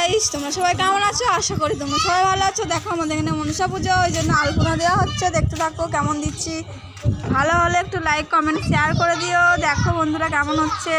Guys, তোমরা সবাই কেমন আছো? আশা করি তোমরা সবাই ভালো আছো। দেখো আমাদের এখানে মনসা পুজো, ওই জন্য আলপনা দেওয়া হচ্ছে। দেখতে থাকো কেমন দিচ্ছি। ভালো হলে একটু লাইক কমেন্ট শেয়ার করে দিও। দেখো বন্ধুরা কেমন হচ্ছে।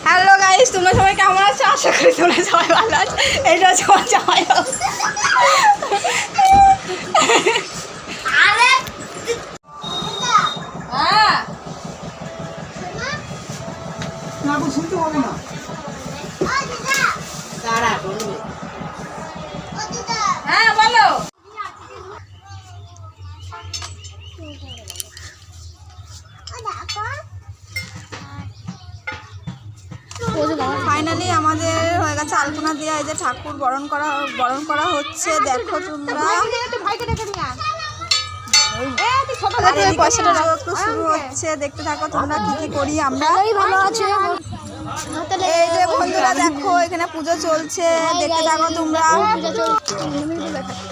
হ্যালো গাইস, তোমরা সবাই কেমন আছো? আশা করি তোমরা সবাই ভালো আছো। এইটা হচ্ছে আমার জামাই। শুনতে হবে না। হ্যাঁ বলো। ফাইনালি আমাদের হয়ে গেছে আলপনা দেওয়া। এই যে ঠাকুর বরণ করা হচ্ছে। দেখো তোমরা পয়সাটা একটু শুরু হচ্ছে। দেখতে থাকো তোমরা কি কি করি আমরা। এই যে বন্ধুরা দেখো এখানে পুজো চলছে। দেখতে থাকো তোমরা।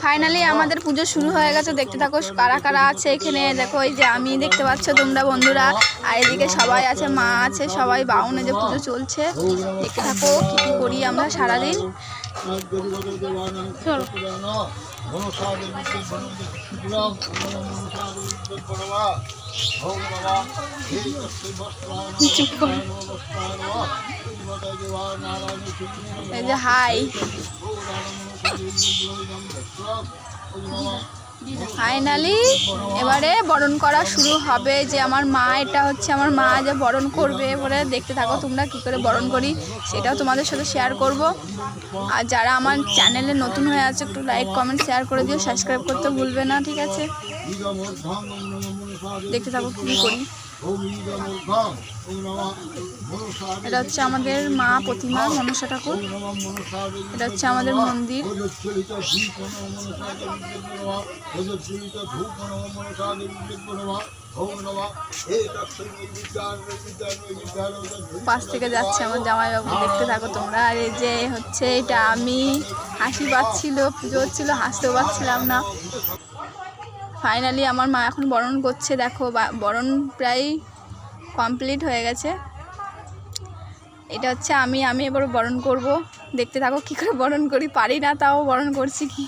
ফাইনালি আমাদের পুজো শুরু হয়ে গেছে। দেখতে থাকো কারা কারা আছে এখানে। দেখো এই যে আমি, দেখতে পাচ্ছ তোমরা বন্ধুরা, আর এদিকে সবাই আছে, মা আছে, সবাই বাউনে যে পুজো চলছে। দেখতে থাকো কি কি করি আমরা সারাদিন। এই যে হাই, ফাইনালি এবারে বরণ করা শুরু হবে। যে আমার মা, এটা হচ্ছে আমার মা যে বরণ করবে। এবারে দেখতে থাকো তোমরা কি করে বরণ করি, সেটাও তোমাদের সাথে শেয়ার করব। আর যারা আমার চ্যানেলে নতুন হয়ে আছে একটু লাইক কমেন্ট শেয়ার করে দিও, সাবস্ক্রাইব করতে ভুলবে না, ঠিক আছে? দেখতে থাকো কি করি। এটা হচ্ছে আমাদের মা প্রতিমা, মনসা ঠাকুর। এটা হচ্ছে আমাদের মন্দির। পাশ থেকে যাচ্ছে আমার জামাইবাবু। দেখতে থাকো তোমরা। আর এই যে হচ্ছে এটা আমি, হাসি পাচ্ছিল, পুজো হচ্ছিল, হাসতেও পাচ্ছিলাম না। ফাইনালি আমার মা এখন বরণ করছে। দেখো বরণ প্রায় কমপ্লিট হয়ে গেছে। এটা হচ্ছে আমি এবার বরণ করব। দেখতে থাকো কী করে বরণ করি। পারি না, তাও বরণ করছি কি।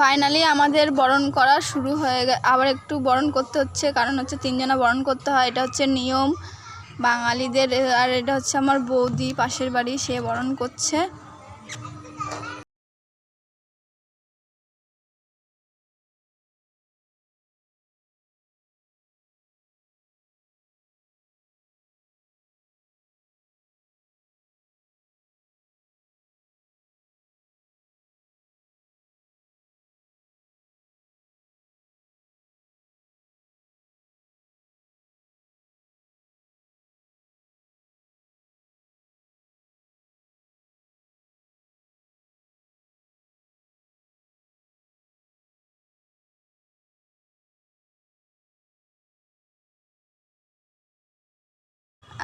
ফাইনালি আমাদের বরণ করা শুরু হয়ে আবার একটু বরণ করতে হচ্ছে, কারণ হচ্ছে 3 জনা বরণ করতে হয়। এটা হচ্ছে নিয়ম বাঙালিদের। আর এটা হচ্ছে আমার বৌদি পাশের বাড়ি, সে বরণ করছে।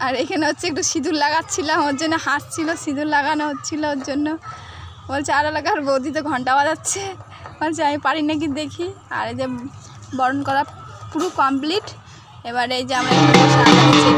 আর এখানে হচ্ছে একটু সিঁদুর লাগাচ্ছিলাম, ওর জন্য হাসছিল, সিঁদুর লাগানো হচ্ছিল ওর জন্য। বলছে আর এলাকার বৌদি তো ঘন্টা বাজাচ্ছে, বলছে আমি পারি নাকি দেখি। আর এই যে বরণ করা পুরো কমপ্লিট। এবার এই যে আমরা এখানে বসে আড্ডা দিচ্ছি,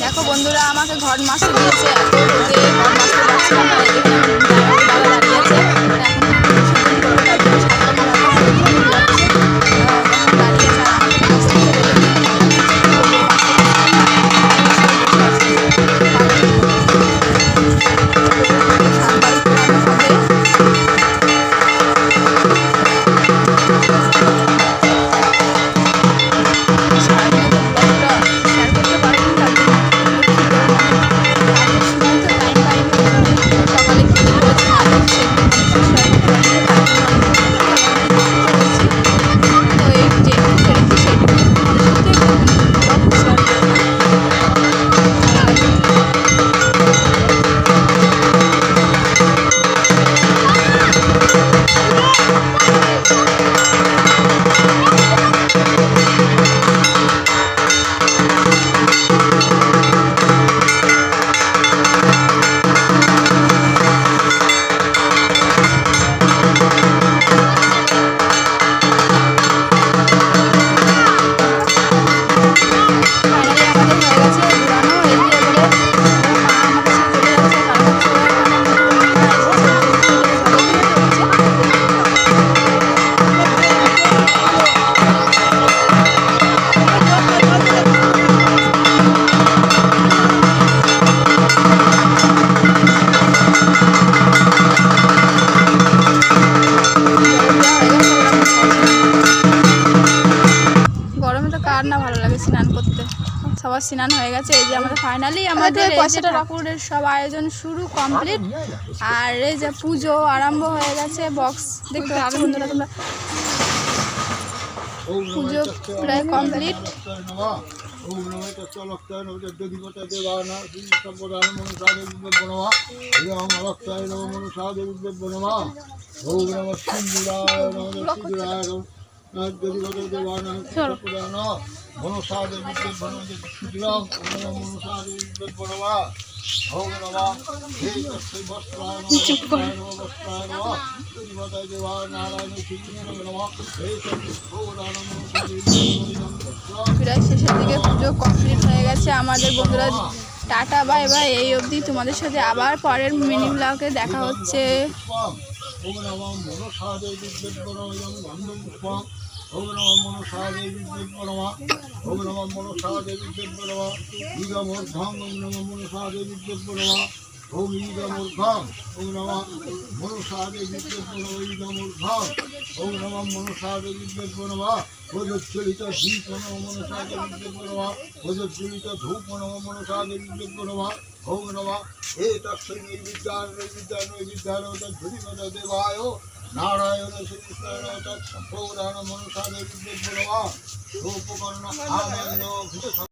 দেখো বন্ধুরা আমাকে ঘর মাসে দিয়েছে, ঘর মাসতে পারছিলাম না, দাঁড়িয়েছে সবার স্নান হয়ে গেছে। এই যে আমাদের ফাইনালি আমাদের ঠাকুরের সব আয়োজন শুরু কমপ্লিট। আর এই যে পুজো আরম্ভ হয়ে গেছে, বক্স দেখতে পাচ্ছ বন্ধুরা তোমরা, পুজো প্রায় কমপ্লিট। প্রায় শেষের দিকে পুজো কমপ্লিট হয়ে গেছে আমাদের বন্ধুরা। টাটা বাই বাই, এই অবধি। তোমাদের সাথে আবার পরের মিনি ব্লগে দেখা হচ্ছে। ওম নমঃ মনসাদেবী নমঃ ওম নমঃ মনসাদেবী নমঃ ওম নমঃ মনসাদেবী নমঃ ঈগমূর্ধং ওম নমঃ মনসাদেবী নমঃ ওম ঈগমূর্ধং ওম নমঃ মনসাদেবী নমঃ ঈগমূর্ধং ওম নমঃ মনসাদেবী নমঃ ওজচ্ছলিত দীপ নমঃ মনসাদেবী নমঃ ওজচ্ছলিত ধূপ নমঃ মনসাদেবী নমঃ ওম নমঃ এতস্मै নির্বিদ্যান নির্বিদ্যান নির্বিদ্যান তদ্ধিমত দেবায় নারায়ণ শ্রীকৃষ্ণ তৎসম্পূর্ণ মনসাদেবী নমঃ রূপকর্ণ আনন্দ